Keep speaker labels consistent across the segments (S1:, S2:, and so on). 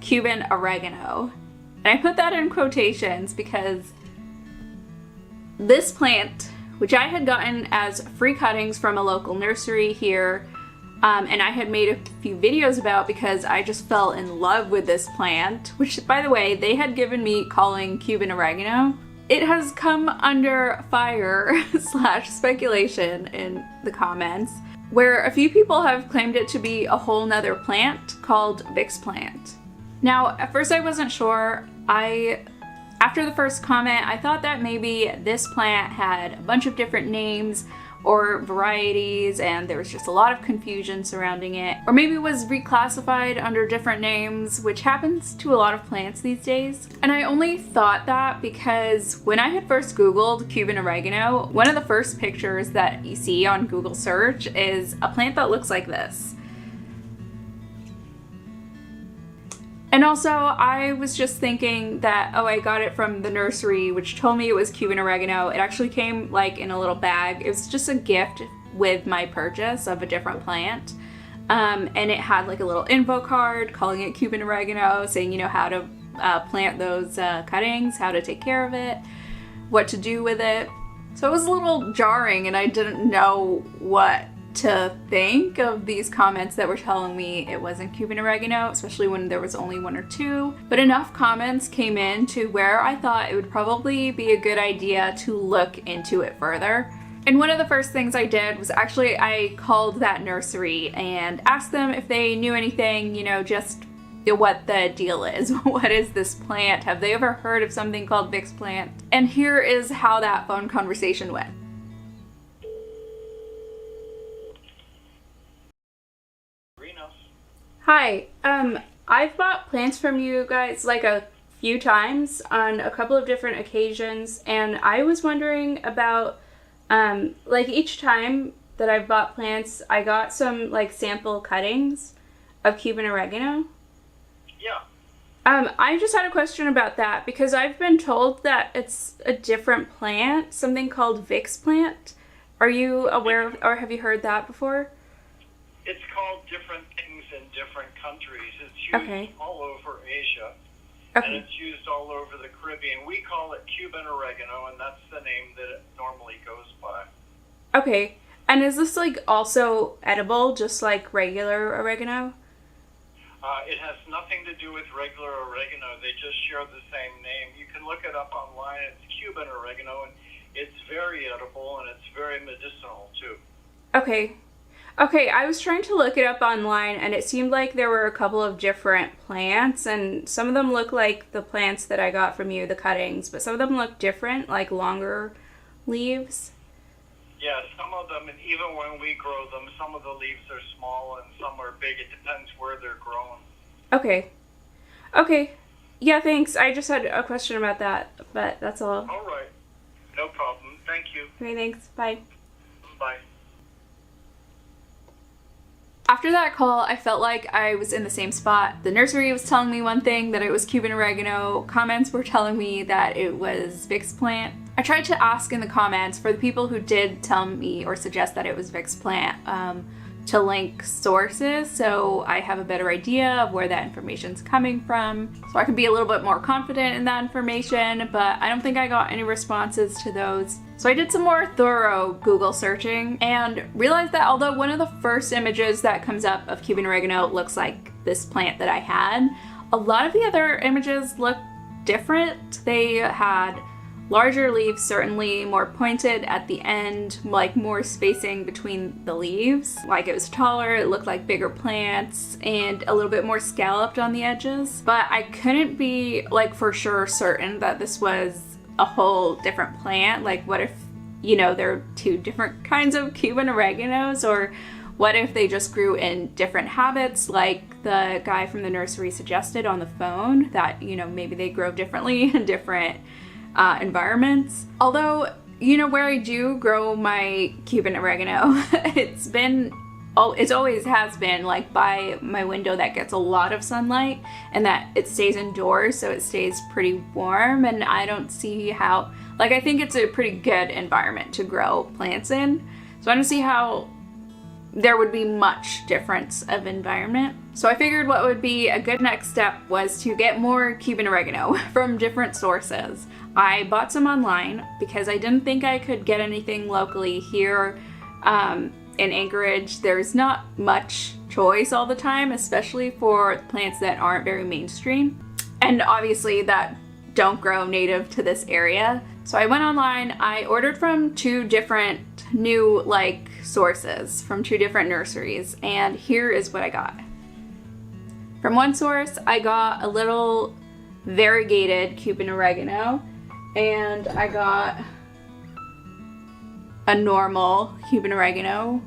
S1: Cuban oregano. And I put that in quotations because this plant, which I had gotten as free cuttings from a local nursery here, and I had made a few videos about because I just fell in love with this plant, which, by the way, they had given me calling Cuban oregano. It has come under fire / speculation in the comments, where a few people have claimed it to be a whole nother plant called Vicks plant. Now, at first I wasn't sure. After the first comment, I thought that maybe this plant had a bunch of different names or varieties and there was just a lot of confusion surrounding it. Or maybe it was reclassified under different names, which happens to a lot of plants these days. And I only thought that because when I had first Googled Cuban oregano, one of the first pictures that you see on Google search is a plant that looks like this. And also, I was just thinking that, oh, I got it from the nursery, which told me it was Cuban oregano. It actually came like in a little bag. It was just a gift with my purchase of a different plant. And it had like a little info card calling it Cuban oregano, saying, you know, how to plant those cuttings, how to take care of it, what to do with it. So it was a little jarring and I didn't know what to think of these comments that were telling me it wasn't Cuban oregano, especially when there was only one or two. But enough comments came in to where I thought it would probably be a good idea to look into it further. And one of the first things I did was actually I called that nursery and asked them if they knew anything, you know, just what the deal is. What is this plant? Have they ever heard of something called Vicks plant? And here is how that phone conversation went. Hi, I've bought plants from you guys like a few times on a couple of different occasions, and I was wondering about, like each time that I've bought plants, I got some like sample cuttings of Cuban oregano.
S2: Yeah.
S1: I just had a question about that because I've been told that it's a different plant, something called Vicks plant. Are you aware of, or have you heard that before?
S2: It's called different things in different countries. It's used all over Asia, and it's used all over the Caribbean. We call it Cuban oregano, and that's the name that it normally goes by.
S1: Okay. And is this like also edible, just like regular oregano?
S2: It has nothing to do with regular oregano. They just share the same name. You can look it up online. It's Cuban oregano, and it's very edible, and it's very medicinal, too.
S1: Okay. Okay, I was trying to look it up online and it seemed like there were a couple of different plants and some of them look like the plants that I got from you, the cuttings, but some of them look different, like longer leaves.
S2: Yeah, some of them, and even when we grow them, some of the leaves are small and some are big. It depends where they're grown.
S1: Okay. Okay. Yeah, thanks. I just had a question about that, but that's all.
S2: All right. No problem. Thank you.
S1: Okay, thanks. Bye.
S2: Bye.
S1: After that call, I felt like I was in the same spot. The nursery was telling me one thing, that it was Cuban oregano. Comments were telling me that it was Vicks plant. I tried to ask in the comments for the people who did tell me or suggest that it was Vicks plant to link sources so I have a better idea of where that information's coming from, so I can be a little bit more confident in that information, but I don't think I got any responses to those. So I did some more thorough Google searching and realized that although one of the first images that comes up of Cuban oregano looks like this plant that I had, a lot of the other images look different. They had larger leaves, certainly more pointed at the end, like more spacing between the leaves. Like it was taller, it looked like bigger plants, and a little bit more scalloped on the edges. But I couldn't be like for sure certain that this was a whole different plant. Like what if, you know, there are two different kinds of Cuban oreganos, or what if they just grew in different habits like the guy from the nursery suggested on the phone, that, you know, maybe they grow differently in different environments. Although, you know, where I do grow my Cuban oregano, it always has been like by my window that gets a lot of sunlight and that it stays indoors, so it stays pretty warm, and I don't see how, like, I think it's a pretty good environment to grow plants in, so I don't see how there would be much difference of environment. So I figured what would be a good next step was to get more Cuban oregano from different sources. I bought some online because I didn't think I could get anything locally here in Anchorage. There's not much choice all the time, especially for plants that aren't very mainstream, and obviously that don't grow native to this area. So I went online, I ordered from 2 different new sources from 2 different nurseries, and here is what I got. From one source, I got a little variegated Cuban oregano, and I got a normal Cuban oregano.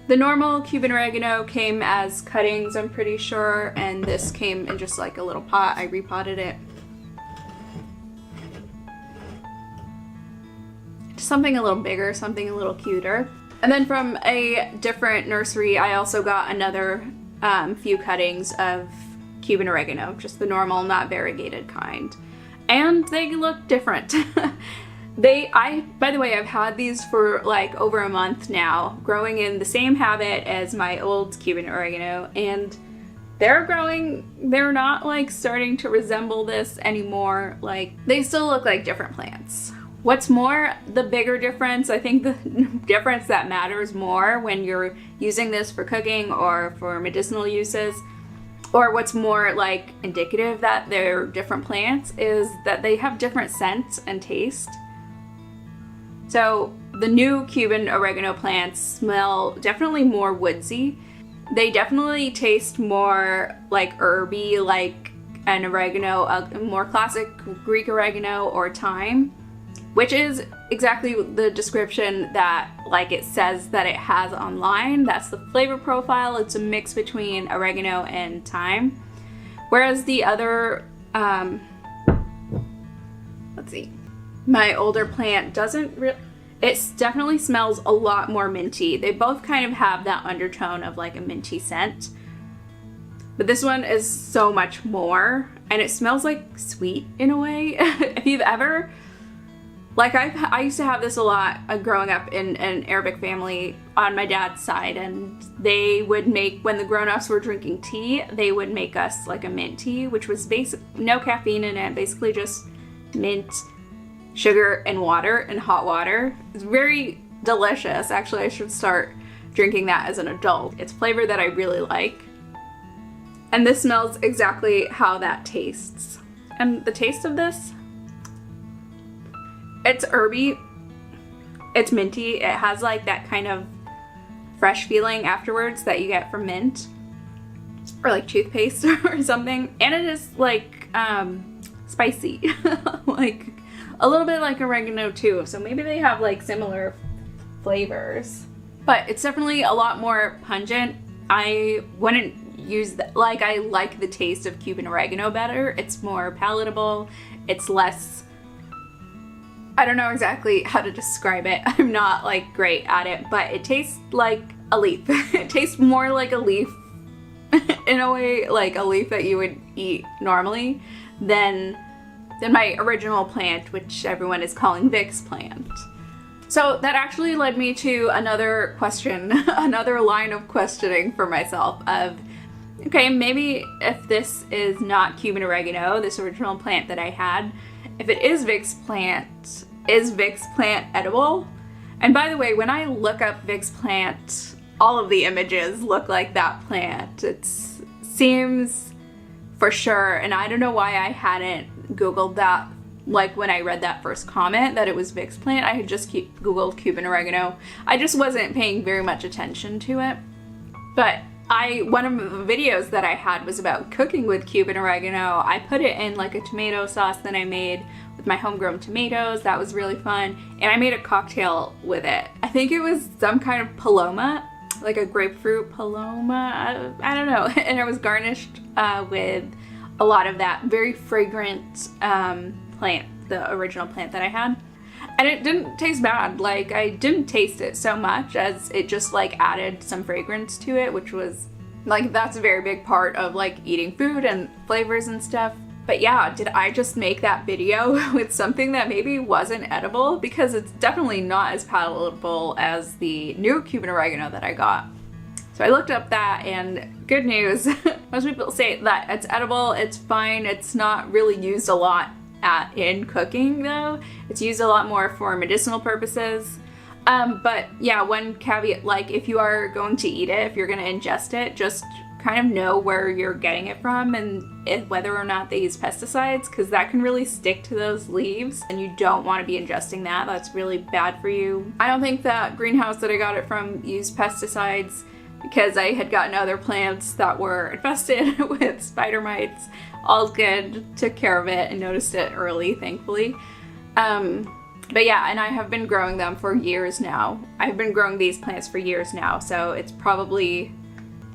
S1: The normal Cuban oregano came as cuttings, I'm pretty sure, and this came in just like a little pot. I repotted it. Something a little bigger, something a little cuter. And then from a different nursery, I also got another few cuttings of Cuban oregano, just the normal, not variegated kind. And they look different. By the way, I've had these for over a month now, growing in the same habit as my old Cuban oregano, and they're not starting to resemble this anymore. They still look like different plants. What's more, the bigger difference, I think the difference that matters more when you're using this for cooking or for medicinal uses, or what's more indicative that they're different plants, is that they have different scents and taste. So the new Cuban oregano plants smell definitely more woodsy. They definitely taste more herby, like an oregano, a more classic Greek oregano or thyme, which is exactly the description that it says that it has online. That's the flavor profile. It's a mix between oregano and thyme. Whereas the other, let's see, my older plant doesn't really, it definitely smells a lot more minty. They both kind of have that undertone of a minty scent. But this one is so much more, and it smells sweet in a way. If you've ever, I used to have this a lot growing up in an Arabic family on my dad's side, and they would make, when the grown-ups were drinking tea, they would make us a mint tea, which was no caffeine in it, basically just mint, sugar, and water, and hot water. It's very delicious. Actually, I should start drinking that as an adult. It's flavor that I really like. And this smells exactly how that tastes. And the taste of this, it's herby, it's minty, it has that kind of fresh feeling afterwards that you get from mint, or toothpaste or something. And it is spicy, a little bit like oregano too, so maybe they have similar flavors. But it's definitely a lot more pungent. I wouldn't use that, I like the taste of Cuban oregano better. It's more palatable, it's less, I don't know exactly how to describe it. I'm not great at it, but it tastes like a leaf. It tastes more like a leaf in a way, a leaf that you would eat normally than my original plant, which everyone is calling Vicks plant. So that actually led me to another question, another line of questioning for myself of, okay, maybe if this is not Cuban oregano, this original plant that I had, if it is Vicks plant edible? And by the way, when I look up Vicks plant, all of the images look like that plant. It seems for sure, and I don't know why I hadn't Googled that, when I read that first comment that it was Vicks plant. I had just Googled Cuban oregano. I just wasn't paying very much attention to it. But one of the videos that I had was about cooking with Cuban oregano. I put it in a tomato sauce that I made with my homegrown tomatoes. That was really fun. And I made a cocktail with it. I think it was some kind of paloma, a grapefruit paloma. I don't know. And it was garnished with a lot of that very fragrant plant, the original plant that I had. And it didn't taste bad. I didn't taste it so much as it just added some fragrance to it, which was that's a very big part of eating food and flavors and stuff. But yeah, did I just make that video with something that maybe wasn't edible? Because it's definitely not as palatable as the new Cuban oregano that I got. So I looked up that, and good news, most people say that it's edible, it's fine, it's not really used a lot in cooking though. It's used a lot more for medicinal purposes. But yeah, one caveat, like if you are going to eat it, if you're going to ingest it, just kind of know where you're getting it from and whether or not they use pesticides, because that can really stick to those leaves and you don't want to be ingesting that. That's really bad for you. I don't think that greenhouse that I got it from used pesticides, because I had gotten other plants that were infested with spider mites. All good, took care of it and noticed it early, thankfully. But yeah, and I have been growing them for years now. I've been growing these plants for years now, so it's probably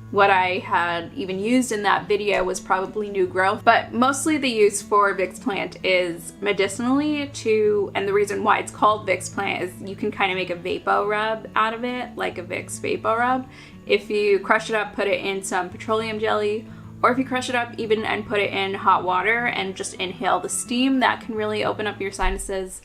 S1: what I had even used in that video was probably new growth. But mostly the use for Vicks plant is medicinally and the reason why it's called Vicks plant is you can kind of make a vapor rub out of it, like a Vicks vapor rub. If you crush it up, put it in some petroleum jelly, or if you crush it up even and put it in hot water and just inhale the steam, that can really open up your sinuses.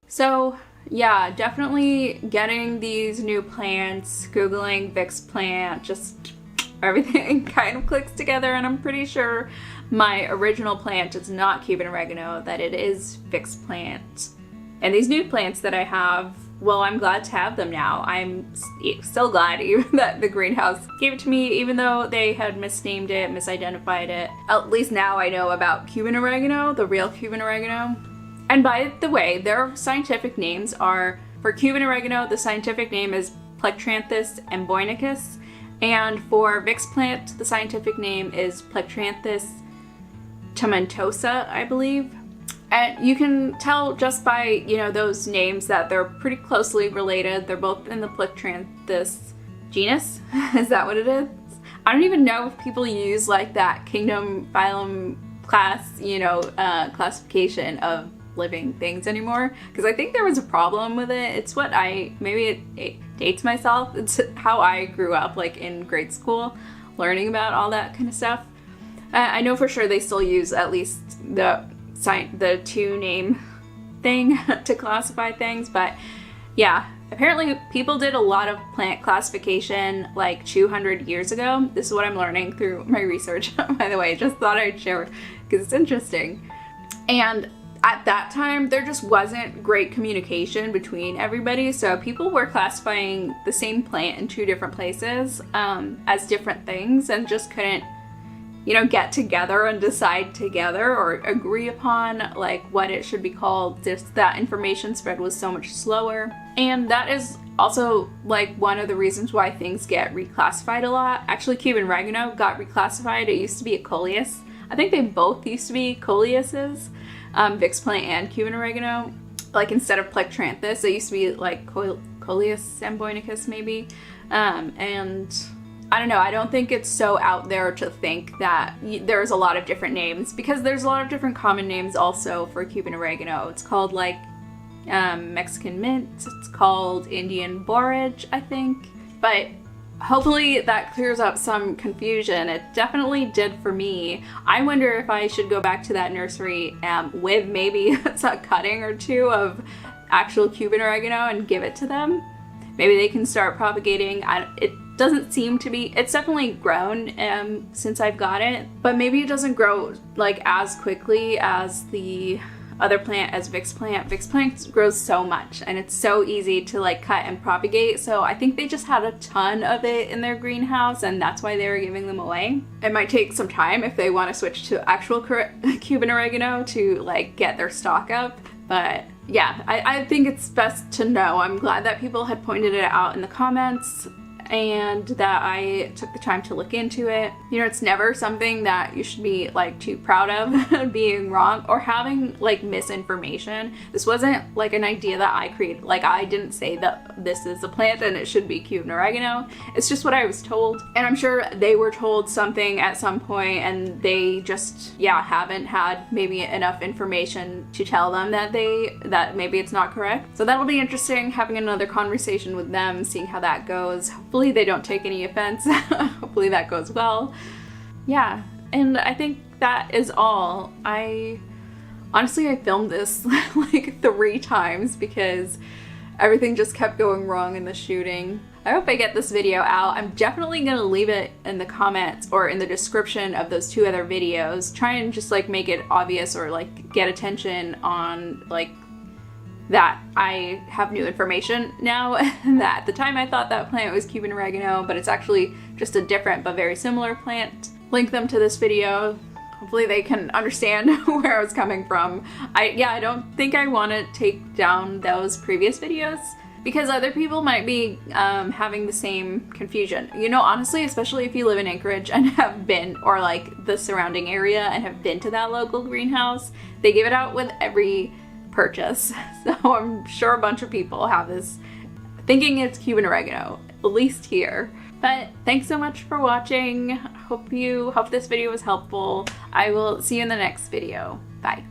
S1: So yeah, definitely getting these new plants, Googling Vicks plant, just everything kind of clicks together, and I'm pretty sure my original plant is not Cuban oregano, that it is Vicks plant. And these new plants that I have, well, I'm glad to have them now. I'm still glad even that the greenhouse gave it to me, even though they had misnamed it, misidentified it. At least now I know about Cuban oregano, the real Cuban oregano. And by the way, their scientific names are, for Cuban oregano, the scientific name is Plectranthus emboinicus, and for Vicks plant, the scientific name is Plectranthus tomentosa, I believe. And you can tell just by, you know, those names that they're pretty closely related. They're both in the Plectranthus genus. Is that what it is? I don't even know if people use like that kingdom, phylum, class, you know, classification of living things anymore, because I think there was a problem with it. It's what maybe it dates myself. It's how I grew up, like in grade school, learning about all that kind of stuff. I know for sure they still use at least the two name thing to classify things, but yeah, apparently people did a lot of plant classification like 200 years ago. This is what I'm learning through my research, by the way. Just thought I'd share because it's interesting. And at that time, there just wasn't great communication between everybody, so people were classifying the same plant in two different places as different things and just couldn't, you know, get together and decide together or agree upon like what it should be called. Just that information spread was so much slower. And that is also like one of the reasons why things get reclassified a lot. Actually, Cuban oregano got reclassified. It used to be a coleus. I think they both used to be coleuses. Vicks plant and Cuban oregano, like instead of Plectranthus, it used to be like Coleus emboinicus maybe, and I don't know, I don't think it's so out there to think that there's a lot of different names, because there's a lot of different common names also for Cuban oregano. It's called like Mexican mint, it's called Indian borage, I think, but hopefully that clears up some confusion. It definitely did for me. I wonder if I should go back to that nursery with maybe a cutting or two of actual Cuban oregano and give it to them. Maybe they can start propagating. It doesn't seem to be, it's definitely grown since I've got it, but maybe it doesn't grow like as quickly as the other plant, as Vicks plant. Vicks plant grows so much and it's so easy to like cut and propagate, so I think they just had a ton of it in their greenhouse and that's why they were giving them away. It might take some time if they want to switch to actual Cuban oregano to like get their stock up, but yeah, I think it's best to know. I'm glad that people had pointed it out in the comments, and that I took the time to look into it. You know, it's never something that you should be like too proud of being wrong or having like misinformation. This wasn't like an idea that I created. Like, I didn't say that this is a plant and it should be Cuban oregano. It's just what I was told. And I'm sure they were told something at some point and they just, yeah, haven't had maybe enough information to tell them that maybe it's not correct. So that'll be interesting, having another conversation with them, seeing how that goes. Hopefully they don't take any offense. Hopefully that goes well. Yeah, and I think that is all. Honestly, I filmed this like 3 times because everything just kept going wrong in the shooting. I hope I get this video out. I'm definitely gonna leave it in the comments or in the description of those 2 other videos. Try and just like make it obvious or like get attention on like that I have new information now. That at the time I thought that plant was Cuban oregano, but it's actually just a different but very similar plant. Link them to this video. Hopefully they can understand where I was coming from. I don't think I want to take down those previous videos because other people might be having the same confusion. You know, honestly, especially if you live in Anchorage and have been, or like the surrounding area and have been to that local greenhouse, they give it out with every purchase. So I'm sure a bunch of people have this thinking it's Cuban oregano, at least here. But thanks so much for watching. Hope this video was helpful. I will see you in the next video. Bye.